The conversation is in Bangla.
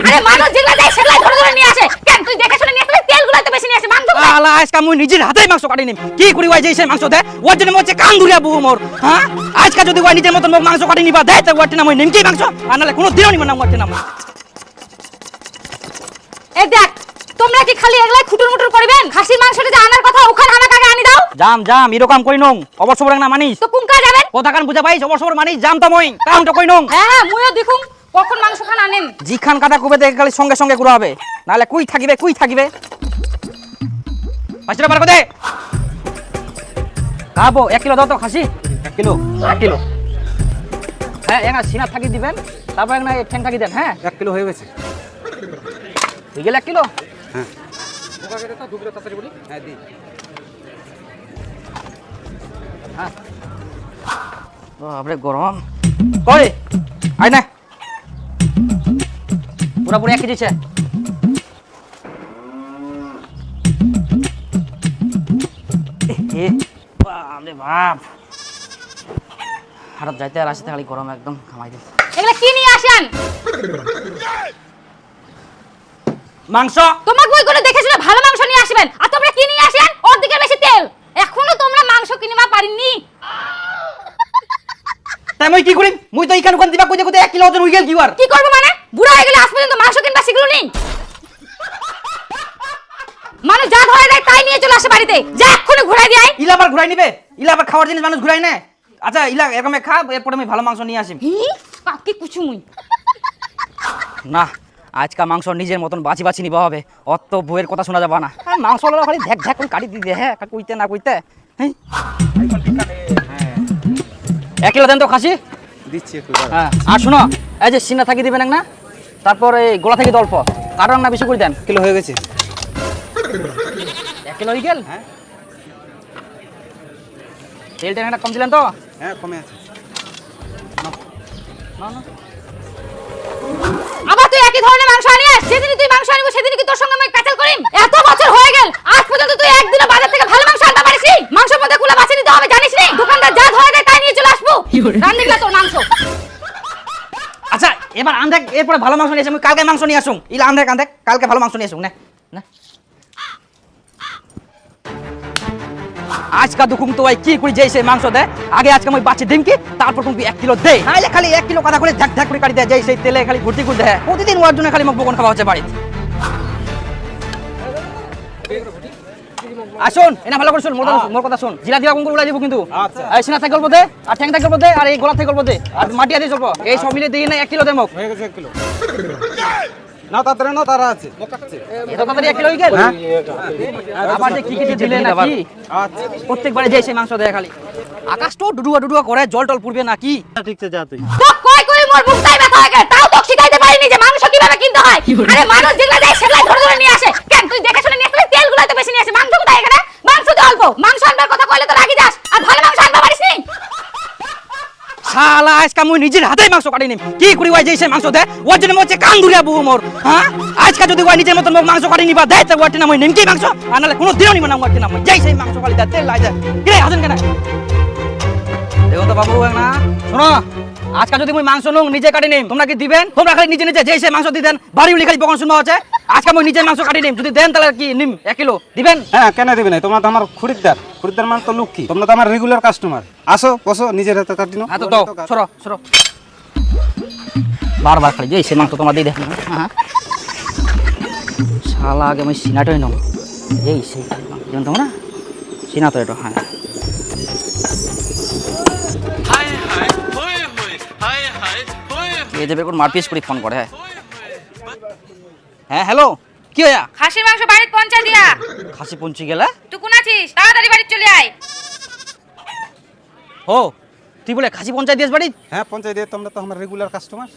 আরে মানুষ যেগুলা দেয় সেগুলাই ধরে ধরে নিয়ে আসে। কেন তুই দেখে শুনে নিয়ে আসলে তেলগুলো তো বেশি নিয়ে আসে মাংস কোথায়? আলা আজকে আমি নিজের হাতেই মাংস কাটি নিম। কি করি ওই যে সেই মাংস দে ওর জন্য মনে কান ধরিয়া বউ মোর। হ্যাঁ আজকে যদি ওই নিজের মতন মাংস কাটি নিবা দেয় তো ওরটি নাম ওই নিমকি মাংস আর নাহলে কোনো দিনও নিব না ওরটি নাম। এই দেখ তোমরা কি খালি এগুলাই খুটুর মুটুর করবেন? খাসির মাংসটা যে আনার কথা ওখানে আমাকে আগে আনি দাও। জাম জাম এরকম কই নং অবশ্য না মানিস তো কোন কাজ যাবেন? কথা কান বুঝা পাইস অবশ্য মানিস জাম তো মই কামটা কই নং। হ্যাঁ মুইও দেখুম কখন মাংস খান আনেন। জিখান কাটা কুবে দেখে খালি সঙ্গে সঙ্গে গুড়া হবে নাহলে কুই থাকিবে পাঁচটা বার দে খাবো 1 কিলো দাও তো খাসি 1 কিলো হ্যাঁ এনা সিনা থাকি দিবেন তারপর এনা ঠ্যাং থাকি দেন। হ্যাঁ 1 কিলো হয়ে গেছে। হয়ে গেল 1 কিলো। হ্যাঁ ওকা কেটে তো 2 কিলো তাড়াতাড়ি বলি। হ্যাঁ দি হ্যাঁ বাপরে গরম কই আই না পুরা 1 কেজি আছে। বাপরে বাপ হারাত যাইতে আর আসতে খালি গরম একদম খামাই দিন। এগুলা কি নিয়ে আসেন? মাংস তোমাকে ওই করে দেখে শুনে ভালো মাংস নিয়ে আসবেন আর তোমরা কি নিয়ে আসেন? ওর দিকে বেশি তেল। এখনো তোমরা মাংস কিনিবা পারিনি। তাই মই কি করিম মুই তো ইখান ওখান দিবা কইতে কইতে 1 কিলো ওজন হই গেল কি আর কি করব মানে? বুড়া হয়ে গেলে আজ পর্যন্ত মাংস কিনবা শিখলো নি। মানুষ যা ধরে দেয় তাই নিয়ে চলে আসে বাড়িতে। যা এক্ষুনি ঘুরাই দিয়ে আয়। ইলা আবার ঘুরাই নিবে ইলা আবার খাওয়ার জিনিস মানুষ ঘুরাই না। আচ্ছা ইলা এরকম খা এরপর আমি ভালো মাংস নিয়ে আসিম। কাকি কুছু মুই না আজকা মাংস নিজের মতন বাছি বাছি নিবা হবে অত বইয়ের কথা শোনা যাবে না। মাংস লড়া খালি ঝ্যাক ঝ্যাক করে কাটি দিতে হ্যাঁ কইতে না কইতে। হ্যাঁ 1 কিলো দেন তো খাসি দিচ্ছি একটু। হ্যাঁ আর শুনো এই যে সিনা থাকি দিবেন না তারপর এই গোলা থেকে অল্প কারণ না বেশি করে দেন। কিলো হয়ে গেছে। 1 কিলো হয়ে গেল। হ্যাঁ তেলটা একটা কম দিলেন তো। হ্যাঁ কমে আছে। না না আবার তুই একই ধরনের মাংস আনিস। যেদিন তুই মাংস আনিব সেদিন কি তোর সঙ্গে আমি প্যাচাল করিম? এত বছর হয়ে গেল আজ পর্যন্ত তুই একদিনও বাজার থেকে ভালো মাংস আনতে পারিস নি? মাংসের মধ্যে কুলা বাছি নিতে হবে জানিস নি? দোকানদার যা ধরে দেয় তাই নিয়ে চলে আসবো। রান্দিস না তোর মাংস। আচ্ছা এবার আন্ধেক এরপরে ভালো মাংস নিয়ে আসুন কালকে মাংস নিয়ে আসুন ইলা আন্ধেক কালকে ভালো মাংস নিয়ে আসুন না না আজকা দুকুম তো ভাই কি করি যেই সেই মাংস দেয় আগে আজকে আমি বাচ্চি দিম কি তারপর তুমি 1 কিলো দে নাইলে খালি 1 কিলো কথা করে ঝাক ঝাক করে কাটি দেয় যেই সেই তেলে খালি ঘুরতি ঘুরতে হ্যাঁ প্রতিদিন ওর জন্য খালি মুখ বকন খাওয়া হচ্ছে বাড়িতে। আসুন এনা ভালো করে শুন মোর কথা শুন জিলা দিবা কোন করে উড়াই দিব কিন্তু। আচ্ছা এই সিনা থেকে গল্প দে আর ঠ্যাং থেকে গল্প দে আর এই গোলা থেকে গল্প দে আর মাটি আদি চলবো এই সব মিলে দিয়ে না 1 কিলো দে মুখ হয়ে গেছে 1 কিলো। না তাড়াতাড়ি না তারা আছে মোকাচ্ছে। এটা তাড়াতাড়ি 1 কিলো হয়ে গেল। আবার যে কি কি দিলে নাকি আচ্ছা প্রত্যেকবারে যেই সেই মাংস দেয় খালি আকাশ তো ডুডুয়া করে জল টল পড়বে নাকি। ঠিক আছে যা তুই। তো কই কই মোর মুখটাই ব্যথা হয়ে গেল। তাও তো শিখাইতে পারিনি যে মাংস কিভাবে কিনতে হয়। আরে মানুষ যেগুলা দেয় সেগুলাই ধরে ধরে নিয়ে আসে। কেন তুই দেখে শুনে নিয়ে আসলে তেলগুলো তো বেশি নিয়ে আসে। মাংস কোথায় এখানে? মাংস তো অল্প। মাংস আনবার কথা কইলে তো রাগি যাস আর ভালো মাংস আনতে পারিস নি। শালা আজকে আমি নিজের হাতেই মাংস কাটি নিম। কি করি ওই যে সেই মাংস দেয় ওর জন্য মনে কান ধরিয়া বউ মোর। হ্যাঁ আজকে যদি ওই নিজের মতন মাংস কাটি নিবা দেয় তো ওরটি নাম ওই নিমকি মাংস আর নাহলে কোনো দিনও নিব না ওরটি নাম যেই সেই মাংস কালি দেয় তেল লাই দেয় কিরে হাসেন কেন দেখুন তো বাবু না শোনো আজকে যদি আমি মাংস নুং নিজে কাটি নিম তোমরা কি দিবেন? তোমরা খালি নিজে নিজে যেই সেই মাংস দিবেন বাড়ি উলি খালি বকন শুনবা হচ্ছে। আজকে আমি নিজের মাংস কাটি নিম যদি দেন তাহলে কি নিম 1 কিলো দিবেন। হ্যাঁ কেন দিবে না তোমরা তো আমার খরিদ্দার মানে তো লক্ষ্মী তোমরা তো আমার রেগুলার কাস্টমার। আসো বসো নিজের হাতে কাটি নাও। হ্যাঁ তো দাও সরো সরো বারবার খালি যেই সেই মাংস তোমরা দিয়ে দেখো হ্যাঁ শালা আগে আমি সিনাটাই নাও যেই সেই দেখুন তোমরা সিনা তো এটা হ্যাঁ এই যে বের মারপিস করে ফোন করে হ্যাঁ হ্যাঁ হ্যালো কি হইয়া খাসির মাংস বাড়িতে পৌঁছা দিয়া। খাসি পৌঁছে গেলে তুই কোন আছিস? তাড়াতাড়ি বাড়ি চলে আয়। ও তুই বলে খাসি পঞ্চায়েত দিয়েছ বাড়ি হ্যাঁ পঞ্চায়েত দিয়ে তোমরা তো আমার রেগুলার কাস্টমার।